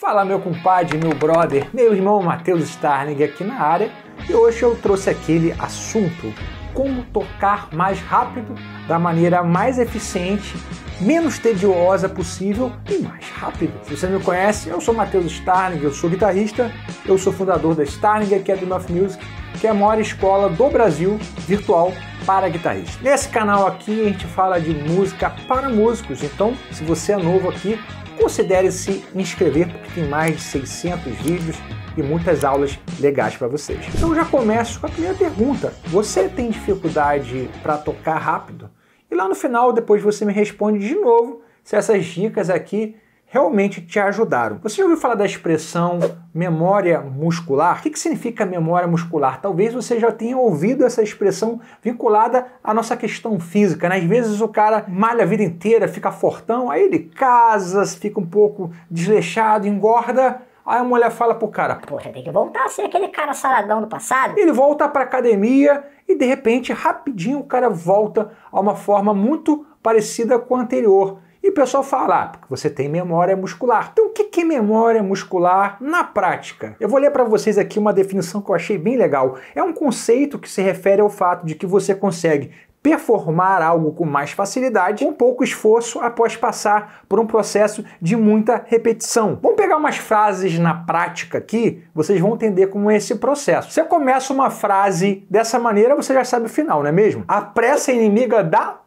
Fala meu compadre, meu brother, meu irmão Matheus Starling aqui na área e hoje eu trouxe aquele assunto: como tocar mais rápido, da maneira mais eficiente, menos tediosa possível e mais rápido. Se você não me conhece, eu sou Matheus Starling, eu sou guitarrista, eu sou fundador da Starling Academy of Music, que é a maior escola do Brasil virtual para guitarristas. Nesse canal aqui a gente fala de música para músicos, então se você é novo aqui, considere se inscrever porque tem mais de 600 vídeos e muitas aulas legais para vocês. Então eu já começo com a primeira pergunta: você tem dificuldade para tocar rápido? E lá no final depois você me responde de novo se essas dicas aqui realmente te ajudaram. Você já ouviu falar da expressão memória muscular? O que significa memória muscular? Talvez você já tenha ouvido essa expressão vinculada à nossa questão física, né? Às vezes o cara malha a vida inteira, fica fortão, aí ele casa, fica um pouco desleixado, engorda. Aí a mulher fala pro cara: poxa, tem que voltar a ser aquele cara saradão do passado. Ele volta pra academia e de repente, rapidinho, o cara volta a uma forma muito parecida com a anterior. E o pessoal fala: porque você tem memória muscular. Então o que é memória muscular na prática? Eu vou ler para vocês aqui uma definição que eu achei bem legal. É um conceito que se refere ao fato de que você consegue performar algo com mais facilidade, com pouco esforço, após passar por um processo de muita repetição. Vamos pegar umas frases na prática aqui, vocês vão entender como é esse processo. Você começa uma frase dessa maneira, você já sabe o final, não é mesmo? A pressa é inimiga da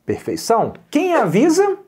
perfeição. Quem avisa,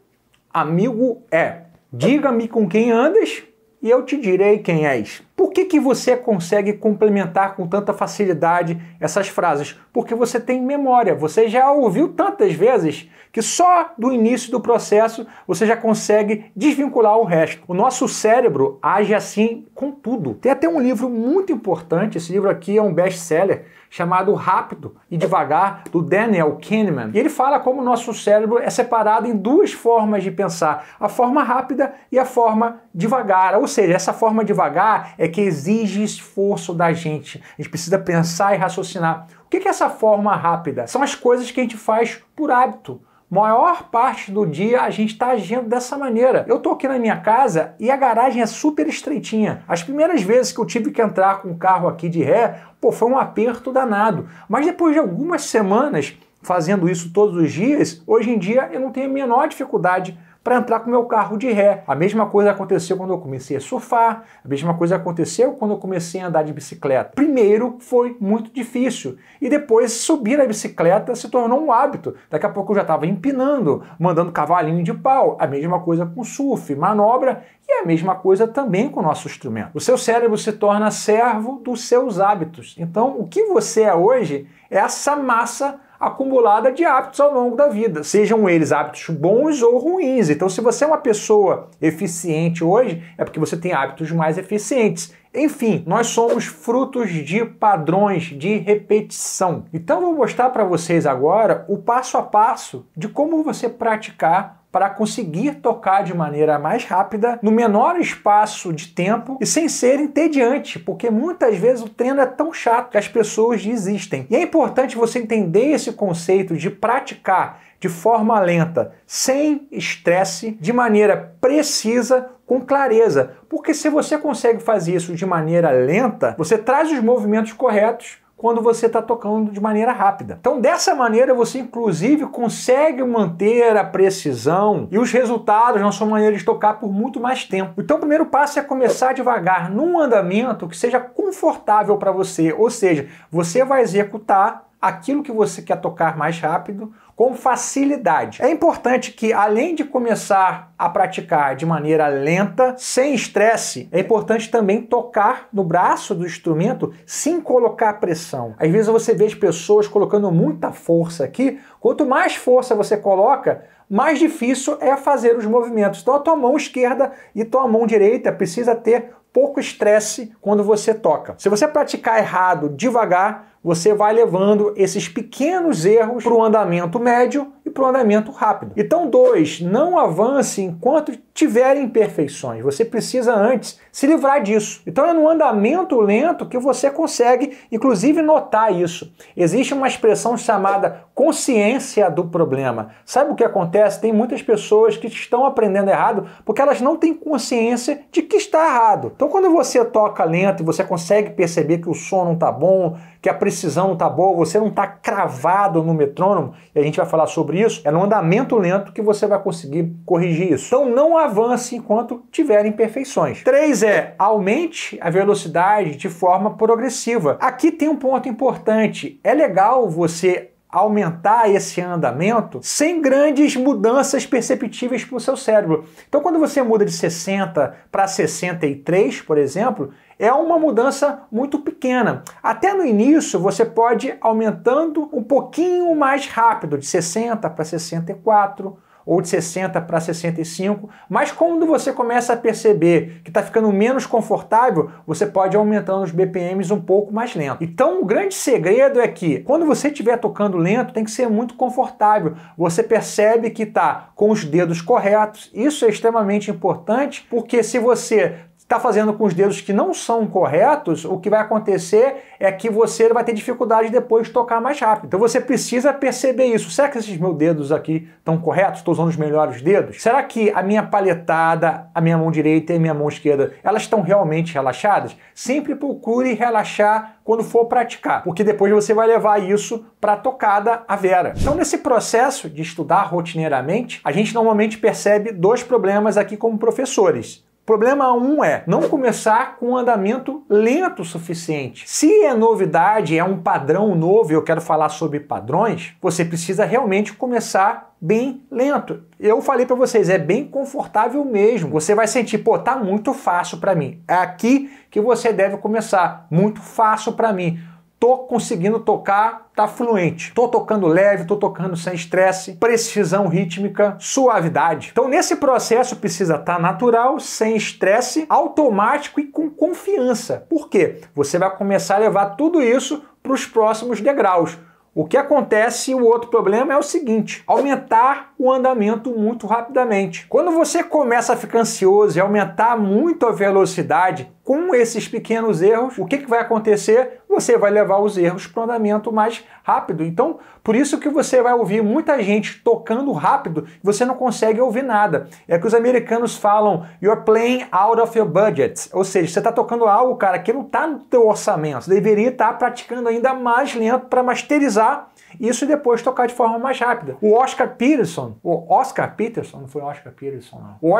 amigo é. Diga-me com quem andas e eu te direi quem és. Por que você consegue complementar com tanta facilidade essas frases? Porque você tem memória. Você já ouviu tantas vezes que só do início do processo você já consegue desvincular o resto. O nosso cérebro age assim com tudo. Tem até um livro muito importante, esse livro aqui é um best-seller, chamado Rápido e Devagar, do Daniel Kahneman. E ele fala como o nosso cérebro é separado em duas formas de pensar: a forma rápida e a forma devagar. Ou seja, essa forma devagar é que exige esforço da gente. A gente precisa pensar e raciocinar. O que é essa forma rápida? São as coisas que a gente faz por hábito. Maior parte do dia a gente está agindo dessa maneira. Eu tô aqui na minha casa e a garagem é super estreitinha. As primeiras vezes que eu tive que entrar com o carro aqui de ré, foi um aperto danado. Mas depois de algumas semanas fazendo isso todos os dias, hoje em dia eu não tenho a menor dificuldade para entrar com o meu carro de ré. A mesma coisa aconteceu quando eu comecei a surfar, a mesma coisa aconteceu quando eu comecei a andar de bicicleta. Primeiro foi muito difícil e depois subir a bicicleta se tornou um hábito. Daqui a pouco eu já estava empinando, mandando cavalinho de pau. A mesma coisa com surf, manobra, e a mesma coisa também com o nosso instrumento. O seu cérebro se torna servo dos seus hábitos. Então o que você é hoje é essa massa acumulada de hábitos ao longo da vida, sejam eles hábitos bons ou ruins. Então se você é uma pessoa eficiente hoje, é porque você tem hábitos mais eficientes. Enfim, nós somos frutos de padrões de repetição. Então eu vou mostrar para vocês agora o passo a passo de como você praticar para conseguir tocar de maneira mais rápida, no menor espaço de tempo e sem ser entediante, porque muitas vezes o treino é tão chato que as pessoas desistem. E é importante você entender esse conceito de praticar de forma lenta, sem estresse, de maneira precisa, com clareza. Porque se você consegue fazer isso de maneira lenta, você traz os movimentos corretos quando você está tocando de maneira rápida. Então dessa maneira você inclusive consegue manter a precisão e os resultados na sua maneira de tocar por muito mais tempo. Então o primeiro passo é começar devagar num andamento que seja confortável para você, ou seja, você vai executar aquilo que você quer tocar mais rápido com facilidade. É importante que, além de começar a praticar de maneira lenta, sem estresse, é importante também tocar no braço do instrumento sem colocar pressão. Às vezes você vê as pessoas colocando muita força aqui. Quanto mais força você coloca, mais difícil é fazer os movimentos. Então a tua mão esquerda e tua mão direita precisa ter pouco estresse quando você toca. Se você praticar errado, devagar, você vai levando esses pequenos erros para o andamento médio e para o andamento rápido. Então, 2, não avance enquanto tiver imperfeições. Você precisa antes se livrar disso. Então, é no andamento lento que você consegue, inclusive, notar isso. Existe uma expressão chamada consciência do problema. Sabe o que acontece? Tem muitas pessoas que estão aprendendo errado porque elas não têm consciência de que está errado. Então, quando você toca lento e você consegue perceber que o som não está bom, que a precisão não está boa, você não está cravado no metrônomo, e a gente vai falar sobre isso, é no andamento lento que você vai conseguir corrigir isso. Então não avance enquanto tiver imperfeições. 3 aumente a velocidade de forma progressiva. Aqui tem um ponto importante. É legal você aumentar esse andamento sem grandes mudanças perceptíveis para o seu cérebro. Então, quando você muda de 60 para 63, por exemplo, é uma mudança muito pequena. Até no início, você pode ir aumentando um pouquinho mais rápido, de 60 para 64, ou de 60 para 65, mas quando você começa a perceber que está ficando menos confortável, você pode ir aumentando os BPMs um pouco mais lento. Então o grande segredo é que quando você estiver tocando lento, tem que ser muito confortável. Você percebe que está com os dedos corretos, isso é extremamente importante, porque se você está fazendo com os dedos que não são corretos, o que vai acontecer é que você vai ter dificuldade depois de tocar mais rápido. Então você precisa perceber isso. Será que esses meus dedos aqui estão corretos? Estou usando os melhores dedos? Será que a minha palhetada, a minha mão direita e a minha mão esquerda, elas estão realmente relaxadas? Sempre procure relaxar quando for praticar, porque depois você vai levar isso para a tocada à vera. Então nesse processo de estudar rotineiramente, a gente normalmente percebe 2 problemas aqui como professores. Problema 1 é não começar com um andamento lento o suficiente. Se é novidade, é um padrão novo, e eu quero falar sobre padrões, você precisa realmente começar bem lento. Eu falei para vocês, é bem confortável mesmo. Você vai sentir, pô, tá muito fácil para mim. É aqui que você deve começar. Muito fácil para mim. Tô conseguindo tocar, tá fluente. Tô tocando leve, tô tocando sem estresse, precisão rítmica, suavidade. Então nesse processo precisa estar natural, sem estresse, automático e com confiança. Por quê? Você vai começar a levar tudo isso para os próximos degraus. O que acontece, o outro problema é o seguinte, aumentar o andamento muito rapidamente. Quando você começa a ficar ansioso e aumentar muito a velocidade com esses pequenos erros, o que vai acontecer? Você vai levar os erros para o andamento mais rápido. Então, por isso que você vai ouvir muita gente tocando rápido e você não consegue ouvir nada. É que os americanos falam, you're playing out of your budget. Ou seja, você está tocando algo, cara, que não está no teu orçamento. Você deveria estar praticando ainda mais lento para masterizar isso e depois tocar de forma mais rápida. O Oscar Peterson, não foi Oscar Peterson, não. O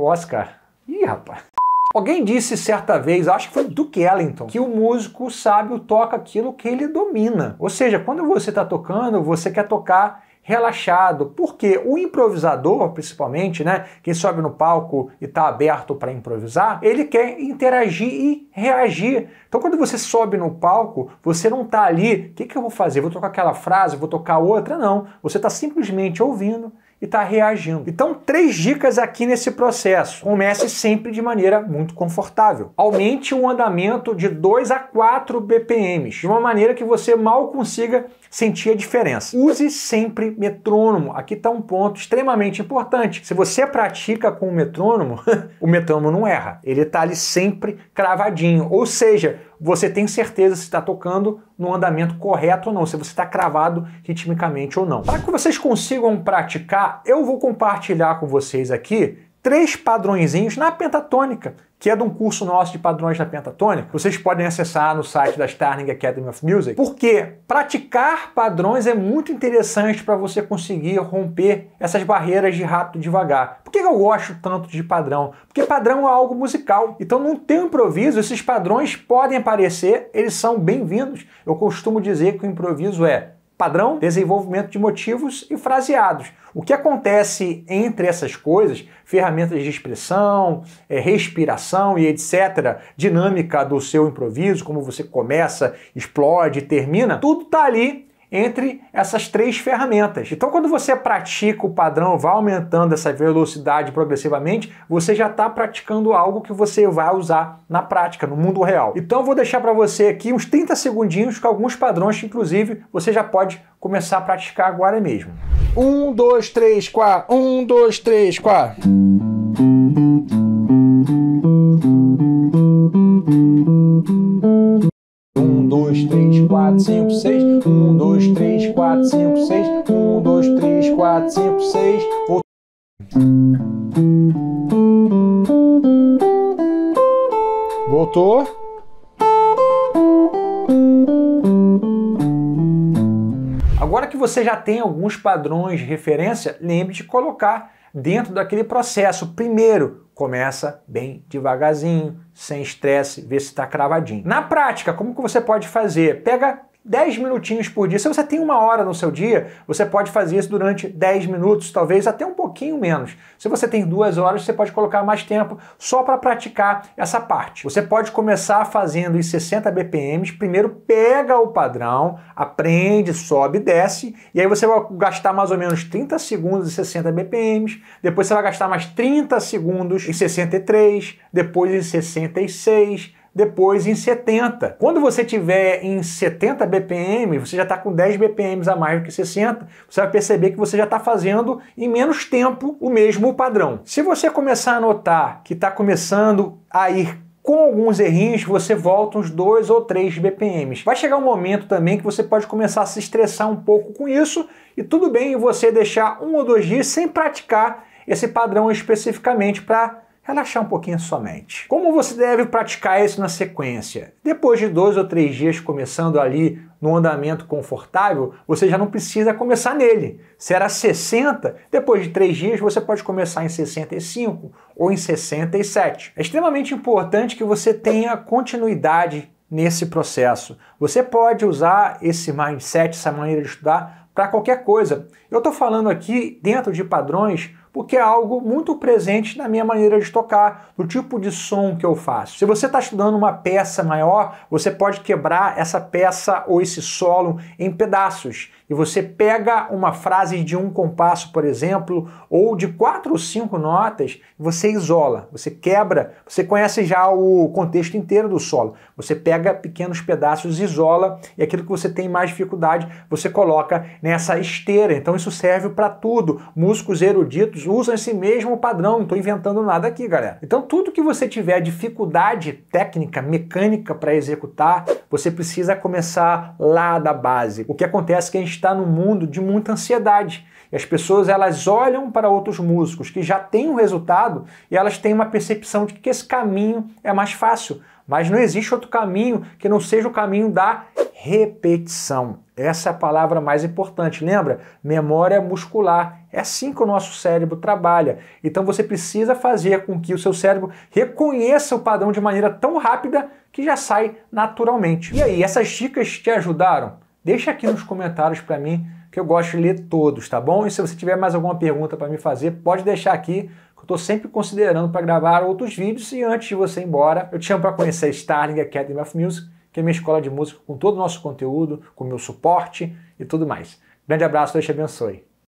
Oscar... Ih, rapaz... Alguém disse certa vez, acho que foi Duke Ellington, que o músico sábio toca aquilo que ele domina. Ou seja, quando você está tocando, você quer tocar relaxado. Porque o improvisador, principalmente, né, quem sobe no palco e está aberto para improvisar, ele quer interagir e reagir. Então quando você sobe no palco, você não está ali, o que eu vou fazer? Vou tocar aquela frase, vou tocar outra? Não. Você está simplesmente ouvindo e está reagindo. Então, 3 dicas aqui nesse processo. Comece sempre de maneira muito confortável. Aumente o andamento de 2 a 4 BPMs, de uma maneira que você mal consiga sentir a diferença. Use sempre metrônomo. Aqui está um ponto extremamente importante. Se você pratica com o metrônomo não erra. Ele está ali sempre cravadinho. Ou seja, você tem certeza se está tocando no andamento correto ou não, se você está cravado ritmicamente ou não. Para que vocês consigam praticar, eu vou compartilhar com vocês aqui 3 padrõezinhos na pentatônica, que é de um curso nosso de padrões na pentatônica. Vocês podem acessar no site da Starling Academy of Music, porque praticar padrões é muito interessante para você conseguir romper essas barreiras de rápido e devagar. Por que eu gosto tanto de padrão? Porque padrão é algo musical. Então, num teu improviso, esses padrões podem aparecer, eles são bem-vindos. Eu costumo dizer que o improviso é padrão, desenvolvimento de motivos e fraseados. O que acontece entre essas coisas, ferramentas de expressão, respiração e etc., dinâmica do seu improviso, como você começa, explode, termina, tudo está ali entre essas três ferramentas. Então, quando você pratica o padrão, vai aumentando essa velocidade progressivamente, você já está praticando algo que você vai usar na prática, no mundo real. Então, eu vou deixar para você aqui uns 30 segundinhos com alguns padrões que, inclusive, você já pode começar a praticar agora mesmo. 1, 2, 3, 4. 1, 2, 3, 4. 1, 2, 3, 4, 5, 6. 1, 2, 3, 4, 5, 6. 1, 2, 3, 4, 5, 6. Voltou. Agora que você já tem alguns padrões de referência, lembre de colocar dentro daquele processo. Primeiro, começa bem devagarzinho, sem estresse, vê se está cravadinho. Na prática, como que você pode fazer? Pega 10 minutinhos por dia. Se você tem 1 hora no seu dia, você pode fazer isso durante 10 minutos, talvez até um pouquinho menos. Se você tem 2 horas, você pode colocar mais tempo só para praticar essa parte. Você pode começar fazendo em 60 BPMs. Primeiro pega o padrão, aprende, sobe e desce, e aí você vai gastar mais ou menos 30 segundos em 60 BPMs, depois você vai gastar mais 30 segundos em 63, depois em 66, depois em 70. Quando você estiver em 70 BPM, você já está com 10 BPMs a mais do que 60, você vai perceber que você já está fazendo em menos tempo o mesmo padrão. Se você começar a notar que está começando a ir com alguns errinhos, você volta uns 2 ou 3 BPMs. Vai chegar um momento também que você pode começar a se estressar um pouco com isso, e tudo bem você deixar 1 ou 2 dias sem praticar esse padrão especificamente para relaxar um pouquinho a sua mente. Como você deve praticar isso na sequência? Depois de 2 ou 3 dias começando ali no andamento confortável, você já não precisa começar nele. Se era 60, depois de 3 dias você pode começar em 65 ou em 67. É extremamente importante que você tenha continuidade nesse processo. Você pode usar esse mindset, essa maneira de estudar, para qualquer coisa. Eu estou falando aqui dentro de padrões porque é algo muito presente na minha maneira de tocar, do tipo de som que eu faço. Se você está estudando uma peça maior, você pode quebrar essa peça ou esse solo em pedaços. E você pega uma frase de um compasso, por exemplo, ou de 4 ou 5 notas, e você isola, você quebra, você conhece já o contexto inteiro do solo. Você pega pequenos pedaços, isola, e aquilo que você tem mais dificuldade, você coloca nessa esteira. Então isso serve para tudo. Músicos eruditos usam esse mesmo padrão, não estou inventando nada aqui, galera. Então tudo que você tiver dificuldade técnica, mecânica para executar, você precisa começar lá da base. O que acontece é que a gente está num mundo de muita ansiedade. E as pessoas elas olham para outros músicos que já têm um resultado e elas têm uma percepção de que esse caminho é mais fácil. Mas não existe outro caminho que não seja o caminho da repetição. Essa é a palavra mais importante. Lembra? Memória muscular. É assim que o nosso cérebro trabalha. Então você precisa fazer com que o seu cérebro reconheça o padrão de maneira tão rápida que já sai naturalmente. E aí, essas dicas te ajudaram? Deixa aqui nos comentários para mim, que eu gosto de ler todos, tá bom? E se você tiver mais alguma pergunta para me fazer, pode deixar aqui, que eu estou sempre considerando para gravar outros vídeos. E antes de você ir embora, eu te chamo para conhecer a Starling Academy of Music, que é minha escola de música com todo o nosso conteúdo, com o meu suporte e tudo mais. Grande abraço, Deus te abençoe.